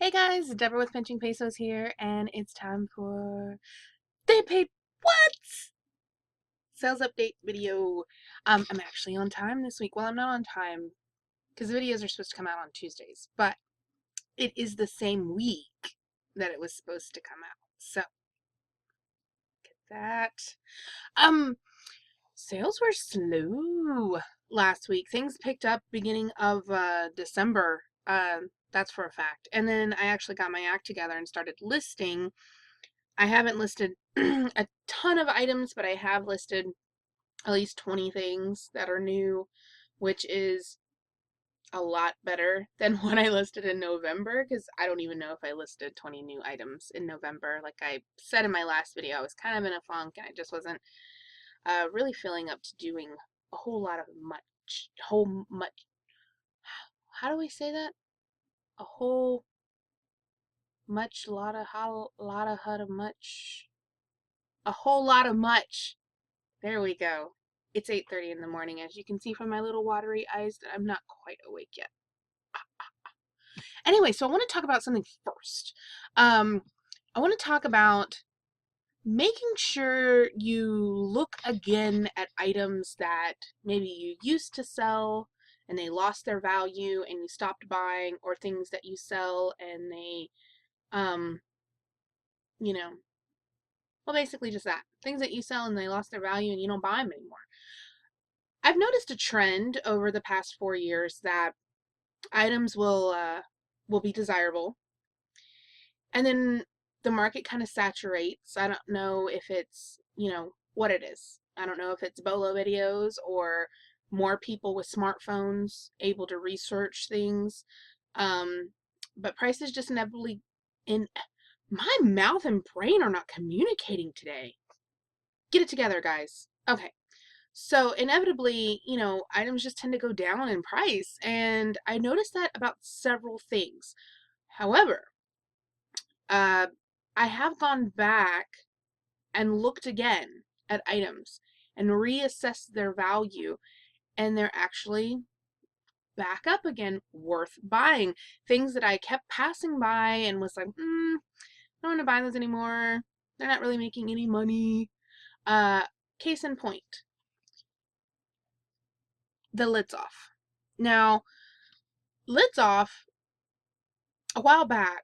Hey guys, Deborah with Pinching Pesos here, and it's time for They Paid What? Sales update video. I'm actually on time this week. Well, I'm not on time because the videos are supposed to come out on Tuesdays, but it is the same week that it was supposed to come out. So, get that. Um, Sales were slow last week. Things picked up beginning of December. That's for a fact. And then I actually got my act together and started listing. I haven't listed a ton of items, but I have listed at least 20 things that are new, which is a lot better than what I listed in November, because I don't even know if I listed 20 new items in November. Like I said in my last video, I was kind of in a funk and I just wasn't really feeling up to doing a whole lot of much, how do we say that? A whole much, lot of, how, lot of, hut of much, a whole lot of much. There we go. It's 8:30 in the morning. As you can see from my little watery eyes that I'm not quite awake yet. Anyway, so I want to talk about something first. I want to talk about making sure you look again at items that maybe you used to sell and they lost their value and you stopped buying, or things that you sell and they, um, you know, well, basically just that. Things that you sell and they lost their value and you don't buy them anymore. I've noticed a trend over the past 4 years that items will be desirable, and then the market kind of saturates. I don't know if it's, what it is. I don't know if it's bolo videos or more people with smartphones able to research things. Um, but prices just inevitably in my mouth and brain are not communicating today. Get it together, guys. Okay. So inevitably, items just tend to go down in price, and I noticed that about several things. However, uh, I have gone back and looked again at items and reassessed their value, and they're actually back up again, worth buying. Things that I kept passing by and was like, I don't want to buy those anymore. They're not really making any money. Uh, Case in point, the lids off. Now, lids off, a while back,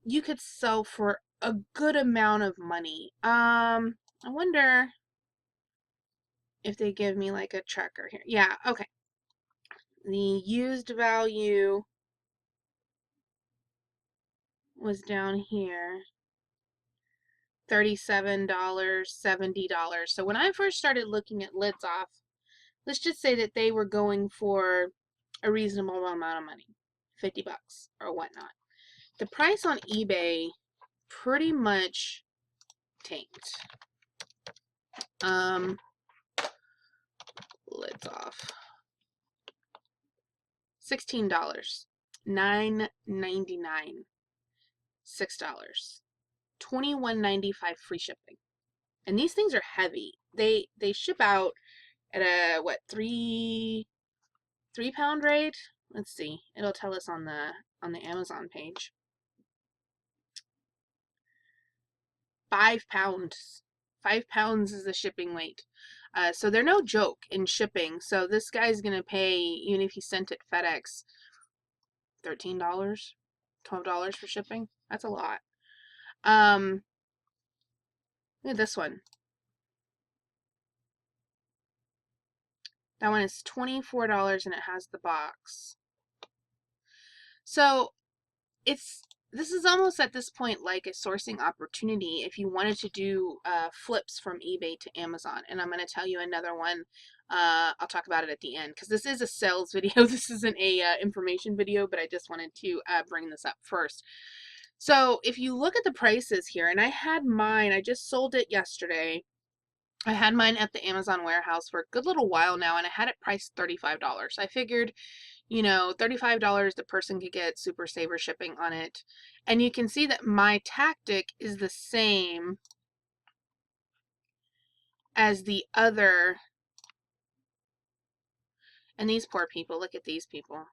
you could sell for a good amount of money. I wonder if they give me like a tracker here. Yeah, okay. The used value was down here. $37, $70. So when I first started looking at lids off, let's just say that they were going for a reasonable amount of money, 50 bucks or whatnot. The price on eBay pretty much tanked. Lids off. $16, $9.99, $6, $21.95 free shipping. And these things are heavy. They ship out at a what, 3 pound rate? Let's see. It'll tell us on the Amazon page. 5 pounds. 5 pounds is the shipping weight. So they're no joke in shipping. So this guy's gonna pay, even if he sent it FedEx, $13, $12 for shipping. That's a lot. Look at this one. That one is $24 and it has the box. So this is almost at this point like a sourcing opportunity if you wanted to do flips from eBay to Amazon. And I'm going to tell you another one. I'll talk about it at the end because this is a sales video. This isn't a information video, but I just wanted to bring this up first. So if you look at the prices here, and I had mine, I just sold it yesterday. I had mine at the Amazon warehouse for a good little while now, and I had it priced $35. I figured, $35 the person could get super saver shipping on it. And you can see that my tactic is the same as the other. And these poor people, look at these people.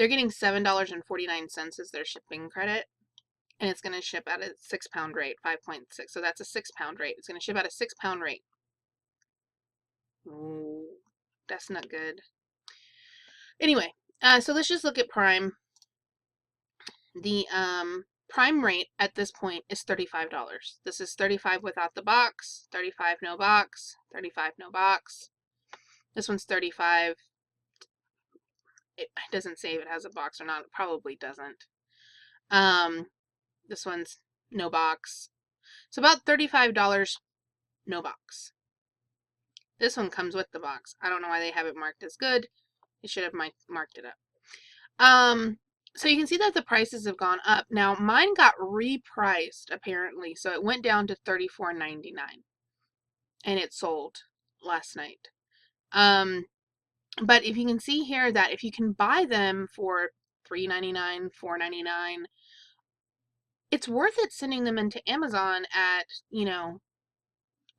They're getting $7.49 as their shipping credit, and it's going to ship at a 6-pound rate, 5.6. So that's a 6-pound rate. It's going to ship at a 6-pound rate. Ooh, that's not good. Anyway, so let's just look at Prime. The Prime rate at this point is $35. This is $35 without the box, $35 no box, $35 no box. This one's $35. It doesn't say if it has a box or not. It probably doesn't. This one's no box. So about $35 no box. This one comes with the box. I don't know why they have it marked as good. They should have marked it up. So you can see that the prices have gone up. Now mine got repriced apparently, so it went down to $34.99, and it sold last night. But if you can see here that if you can buy them for $3.99, $4.99, it's worth it sending them into Amazon at, you know,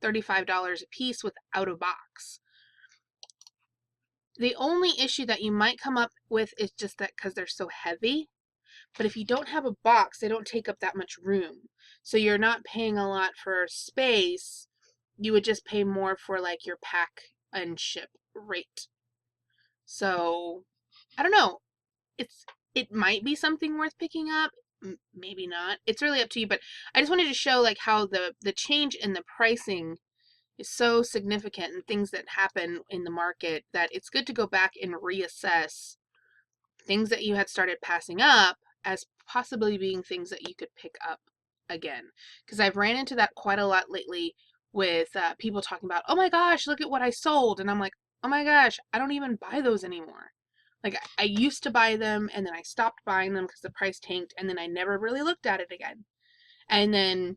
$35 a piece without a box. The only issue that you might come up with is just that because they're so heavy. But if you don't have a box, they don't take up that much room. So you're not paying a lot for space. You would just pay more for like your pack and ship rate. So I don't know. It might be something worth picking up. Maybe not. It's really up to you. But I just wanted to show like how the change in the pricing is so significant and things that happen in the market that it's good to go back and reassess things that you had started passing up as possibly being things that you could pick up again. Because I've ran into that quite a lot lately with people talking about, oh my gosh, look at what I sold. And I'm like, oh my gosh, I don't even buy those anymore. Like I used to buy them and then I stopped buying them because the price tanked and then I never really looked at it again. And then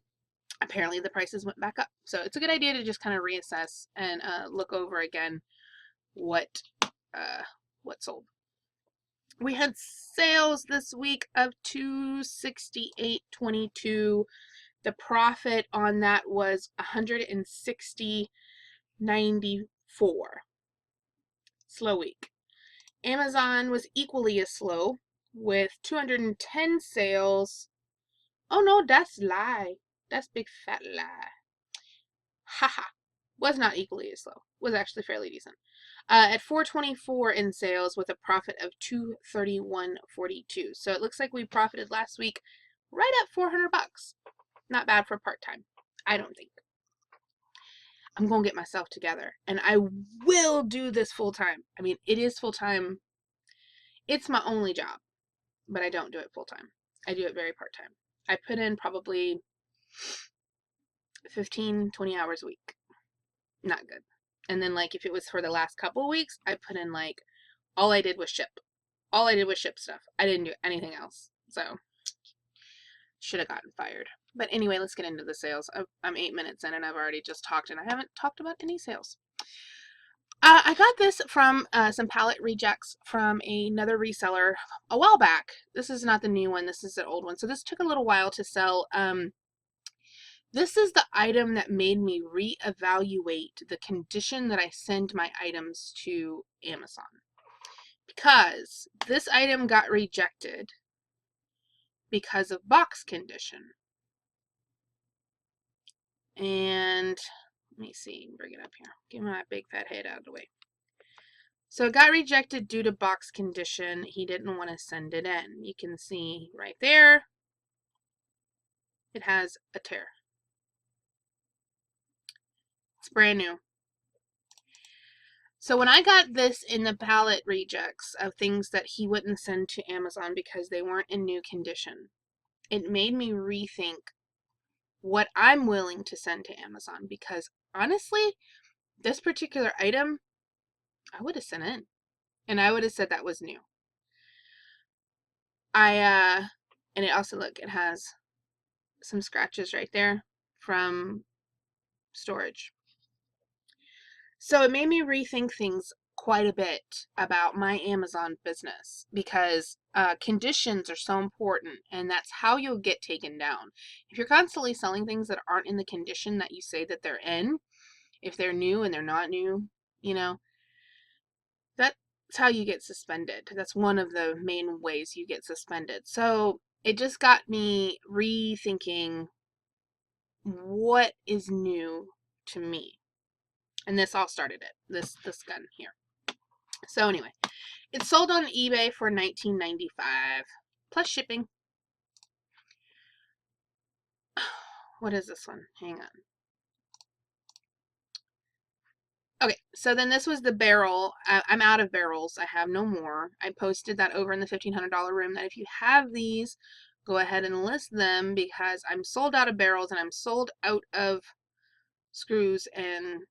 apparently the prices went back up. So it's a good idea to just kind of reassess and look over again what sold. We had sales this week of $268.22. The profit on that was $160.94. Slow week. Amazon was equally as slow with 210 sales. Oh no, that's lie. That's big fat lie. Haha. Was not equally as slow. Was actually fairly decent. At 424 in sales with a profit of 231.42. So it looks like we profited last week right at $400. Not bad for part-time, I don't think. I'm going to get myself together and I will do this full-time. I mean, it is full-time. It's my only job, but I don't do it full-time. I do it very part-time. I put in probably 15, 20 hours a week. Not good. And then like if it was for the last couple of weeks, I put in like all I did was ship. All I did was ship stuff. I didn't do anything else. So should have gotten fired. But anyway, let's get into the sales. I'm 8 minutes in and I've already just talked and I haven't talked about any sales. I got this from some pallet rejects from another reseller a while back. This is not the new one. This is the old one. So this took a little while to sell. This is the item that made me reevaluate the condition that I send my items to Amazon. Because this item got rejected because of box condition. And let me see, bring it up here. Get my big fat head out of the way. So it got rejected due to box condition. He didn't want to send it in. You can see right there, it has a tear. It's brand new. So when I got this in the pallet rejects of things that he wouldn't send to Amazon because they weren't in new condition, it made me rethink what I'm willing to send to Amazon, because honestly, this particular item, I would have sent in and I would have said that was new. And it also, look, it has some scratches right there from storage. So it made me rethink things quite a bit about my Amazon business, because conditions are so important and that's how you'll get taken down. If you're constantly selling things that aren't in the condition that you say that they're in, if they're new and they're not new, you know, that's that's how you get suspended. That's one of the main ways you get suspended. So it just got me rethinking what is new to me. And this all started it, this gun here. So anyway, it's sold on eBay for $19.95 plus shipping. What is this one? Hang on. Okay, so then this was the barrel. I'm out of barrels. I have no more. I posted that over in the $1,500 room that if you have these, go ahead and list them because I'm sold out of barrels and I'm sold out of screws and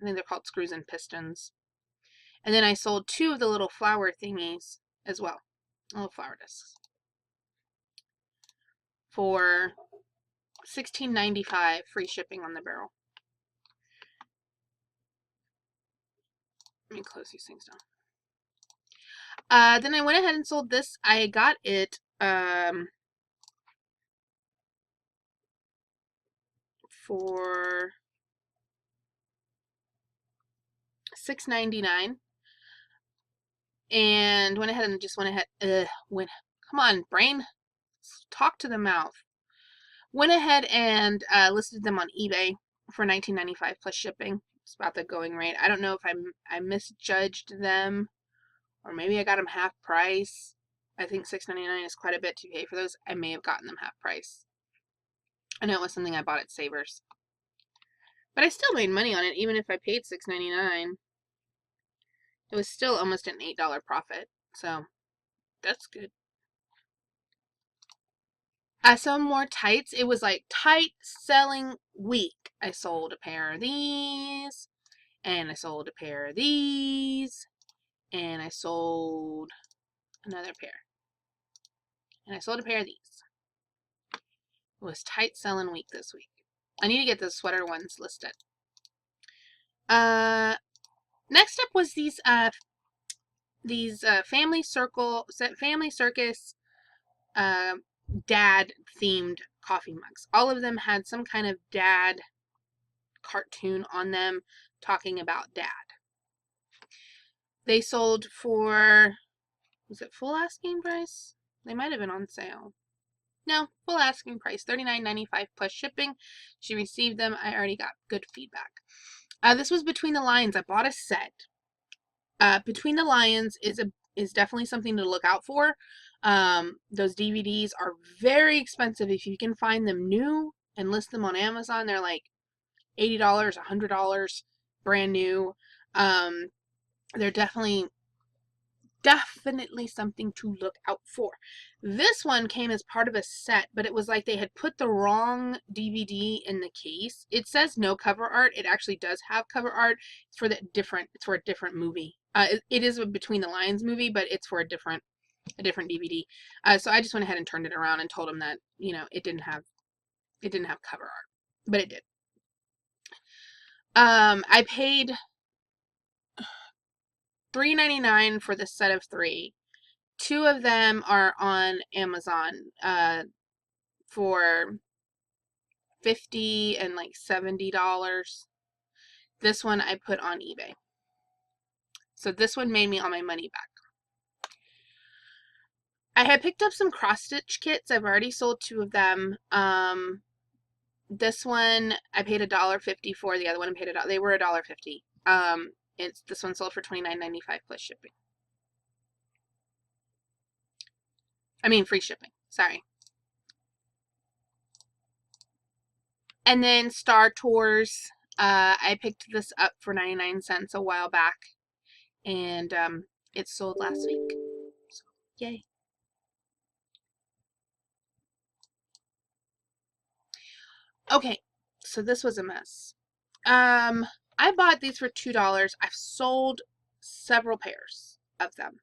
I think they're called screws and pistons. And then I sold 2 of the little flower thingies as well. Little flower discs. For $16.95 free shipping on the barrel. Let me close these things down. Then I went ahead and sold this. I got it for $6.99 and went ahead and just went ahead come on, brain, talk to the mouth. Went ahead and listed them on eBay for $19.95 plus shipping. It's about the going rate. I don't know if I misjudged them or maybe I got them half price. I think $6.99 is quite a bit to pay for those. I may have gotten them half price. I know it was something I bought at Savers. But I still made money on it, even if I paid $6.99. It was still almost an $8 profit, so that's good. Some more tights. It was like tight selling week. I sold a pair of these, and I sold a pair of these, and I sold another pair, and I sold a pair of these. It was tight selling week this week. I need to get the sweater ones listed. Next up was these family circus dad themed coffee mugs. All of them had some kind of dad cartoon on them talking about dad. They sold for, was it full asking price? They might have been on sale. No, full asking price, $39.95 plus shipping. She received them. I already got good feedback. This was Between the Lions. I bought a set. Between the Lions is definitely something to look out for. Those DVDs are very expensive. If you can find them new and list them on Amazon, they're like $80, $100, brand new. They're definitely something to look out for. This one came as part of a set, but it was like they had put the wrong DVD in the case. It says no cover art. It actually does have cover art. It's for a different movie. It is a Between the Lions movie, but it's for a different DVD. So I just went ahead and turned it around and told them that, you know, it didn't have cover art, but it did. I paid $3.99 for the set of 3. 2 of them are on Amazon for $50 and like $70. This one I put on eBay. So this one made me all my money back. I had picked up some cross stitch kits. I've already sold 2 of them. This one I paid $1.50 for. The other one I paid they were $1.50. This one sold for $29.95 plus shipping. I mean free shipping. Sorry. And then Star Tours. I picked this up for 99 cents a while back, and it sold last week. So, yay. Okay, so this was a mess. I bought these for $2. I've sold several pairs of them.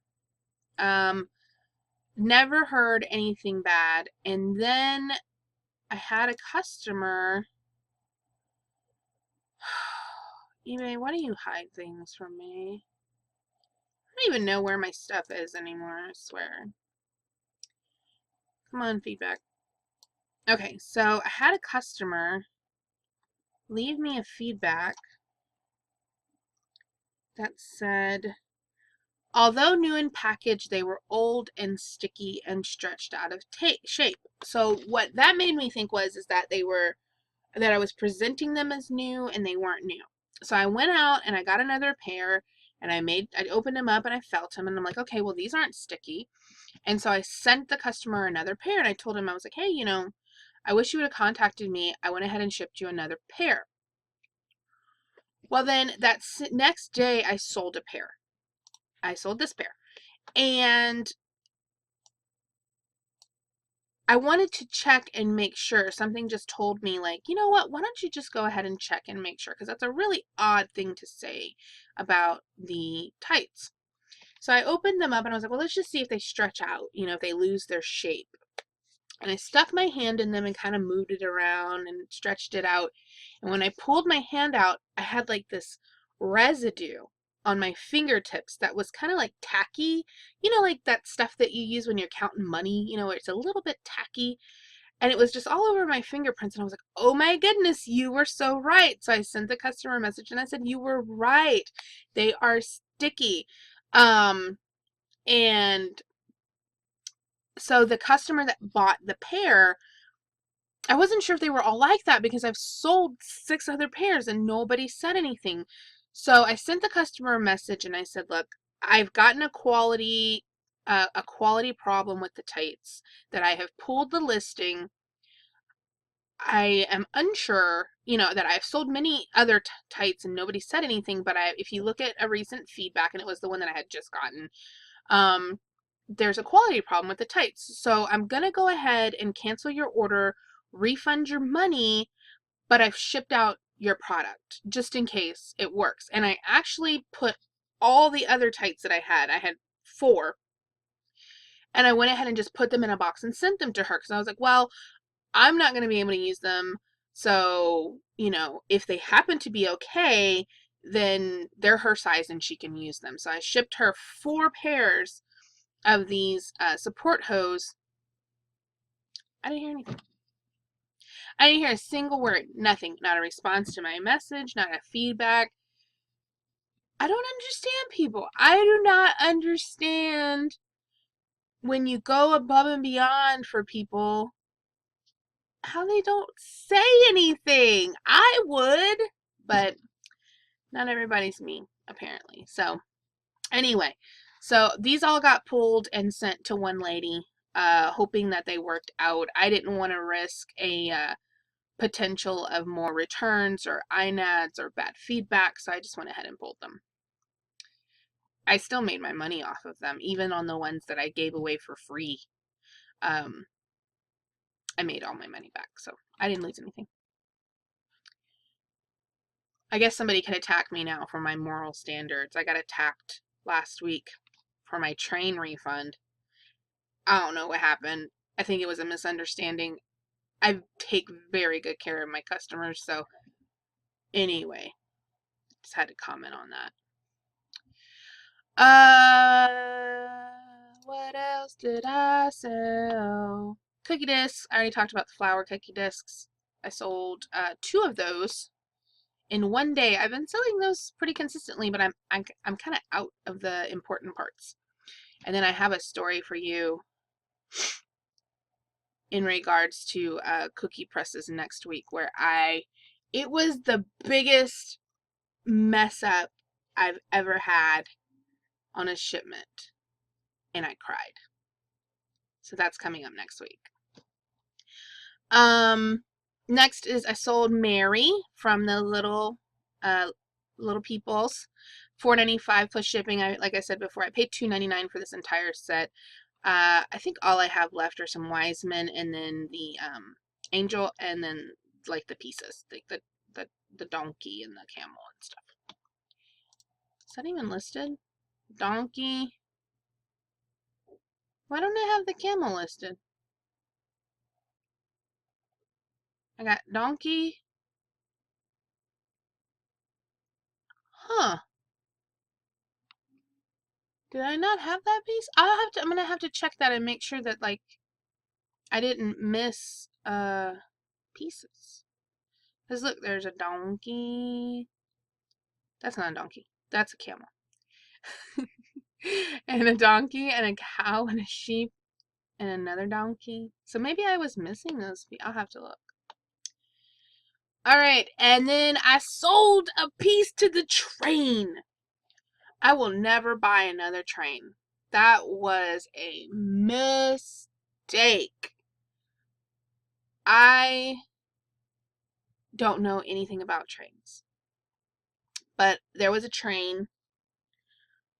Never heard anything bad. And then I had a customer. eBay, why do you hide things from me? I don't even know where my stuff is anymore, I swear. Come on, feedback. Okay, so I had a customer leave me a feedback that said, Although new in package, they were old and sticky and stretched out of shape. So what that made me think is that that I was presenting them as new and they weren't new. So I went out and I got another pair and I opened them up and I felt them and I'm like, okay, well, these aren't sticky. And so I sent the customer another pair and I told him, I was like, hey, I wish you would have contacted me. I went ahead and shipped you another pair. Well, then that next day I sold a pair. I sold this pair. And I wanted to check and make sure. Something just told me, like, you know what? Why don't you just go ahead and check and make sure? Because that's a really odd thing to say about the tights. So I opened them up and I was like, well, let's just see if they stretch out, if they lose their shape. And I stuck my hand in them and kind of moved it around and stretched it out. And when I pulled my hand out, I had like this residue on my fingertips that was kind of like tacky. Like that stuff that you use when you're counting money, where it's a little bit tacky. And it was just all over my fingerprints. And I was like, oh my goodness, you were so right. So I sent the customer a message and I said, you were right. They are sticky. And so the customer that bought the pair, I wasn't sure if they were all like that because I've sold 6 other pairs and nobody said anything. So I sent the customer a message and I said, look, I've gotten a quality problem with the tights that I have pulled the listing. I am unsure, that I've sold many other tights and nobody said anything, but if you look at a recent feedback, and it was the one that I had just gotten, um, there's a quality problem with the tights. So I'm going to go ahead and cancel your order, refund your money, but I've shipped out your product just in case it works. And I actually put all the other tights that I had 4, and I went ahead and just put them in a box and sent them to her because I was like, well, I'm not going to be able to use them. So, if they happen to be okay, then they're her size and she can use them. So I shipped her 4 pairs of these support hose. I didn't hear anything. I didn't hear a single word. Nothing. Not a response to my message, not a feedback. I don't understand people. I do not understand when you go above and beyond for people how they don't say anything. I would, but not everybody's me, apparently. So, anyway, so these all got pulled and sent to one lady, hoping that they worked out. I didn't want to risk a potential of more returns or INADs or bad feedback, so I just went ahead and pulled them. I still made my money off of them, even on the ones that I gave away for free. I made all my money back, so I didn't lose anything. I guess somebody could attack me now for my moral standards. I got attacked last week for my train refund. I don't know what happened. I think it was a misunderstanding. I take very good care of my customers, so anyway, just had to comment on that. What else did I sell? Cookie discs. I already talked about the flour cookie discs. I sold 2 of those in one day. I've been selling those pretty consistently, but I'm kind of out of the important parts. And then I have a story for you in regards to cookie presses next week, where it was the biggest mess up I've ever had on a shipment, and I cried. So that's coming up next week. Next is I sold Mary from the little peoples, $4.95 plus shipping. Like I said before, I paid $2.99 for this entire set. I think all I have left are some Wiseman and then the angel and then like the pieces, like the donkey and the camel and stuff. Is that even listed? Donkey. Why don't I have the camel listed? I got donkey. Huh. Did I not have that piece? I'm gonna have to check that and make sure that like I didn't miss pieces. Cause look, there's a donkey. That's not a donkey. That's a camel. and a donkey and a cow and a sheep and another donkey. So maybe I was missing those. I'll have to look. All right, and then I sold a piece to the train. I will never buy another train. That was a mistake. I don't know anything about trains, but there was a train.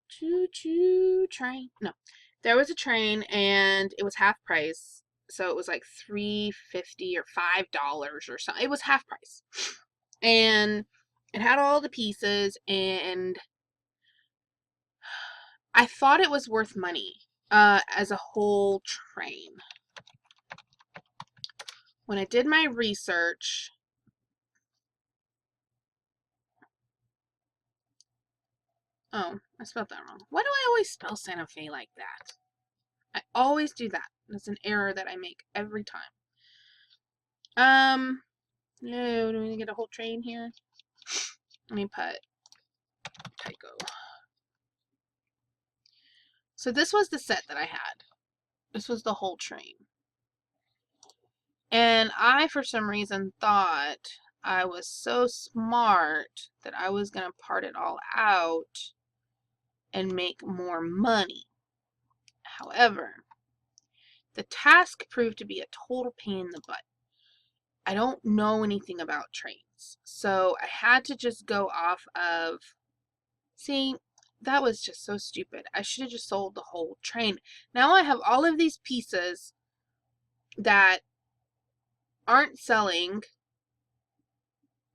Choo-choo train. No, there was a train and it was half price. So it was like $3.50 or $5 or something. It was half price. And it had all the pieces, and I thought it was worth money as a whole train. When I did my research, oh, I spelled that wrong. Why do I always spell Santa Fe like that? I always do that. That's an error that I make every time. No, do we get a whole train here? Let me put Tycho. So this was the set that I had. This was the whole train. And I, for some reason, thought I was so smart that I was going to part it all out and make more money. However, the task proved to be a total pain in the butt. I don't know anything about trains, so I had to just go off of, see, that was just so stupid. I should have just sold the whole train. Now I have all of these pieces that aren't selling,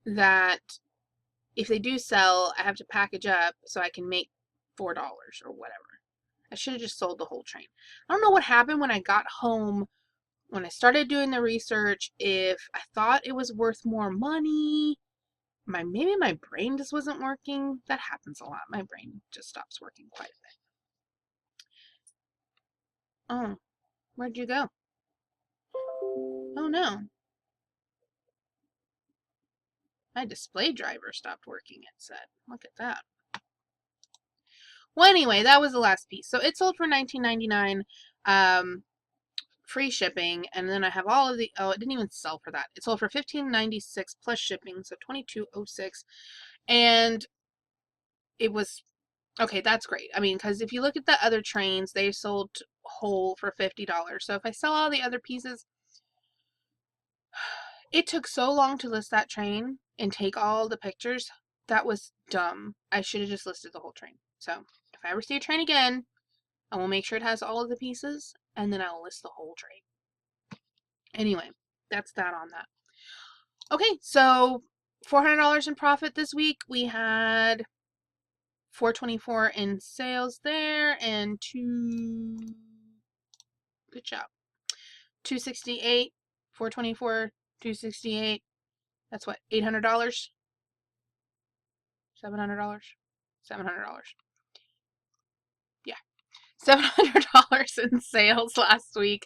that if they do sell, I have to package up so I can make $4 or whatever. I should have just sold the whole train. I don't know what happened when I got home, when I started doing the research, if I thought it was worth more money. Maybe my brain just wasn't working. That happens a lot. My brain just stops working quite a bit. Oh, where'd you go? Oh no. My display driver stopped working, it said. Look at that. Well, anyway, that was the last piece. So it sold for $19.99, free shipping, and then I have all of the, oh, it didn't even sell for that. It sold for $15.96 plus shipping, so $22.06. And it was, okay, that's great. I mean, because if you look at the other trains, they sold whole for $50. So if I sell all the other pieces, it took so long to list that train and take all the pictures. That was dumb. I should have just listed the whole train. So if I ever see a train again, I will make sure it has all of the pieces, and then I'll list the whole train. Anyway, that's that on that. Okay, so $400 in profit this week. We had $424 in sales there, and good job. $268, $424, $268. That's what, $800? $700? $700. Yeah. $700 in sales last week,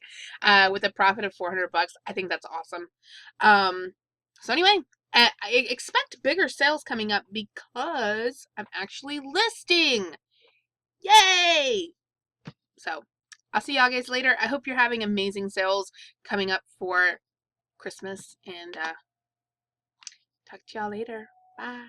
with a profit of $400. I think that's awesome. So anyway, I expect bigger sales coming up because I'm actually listing. Yay! So I'll see y'all guys later. I hope you're having amazing sales coming up for Christmas, and talk to y'all later. Bye.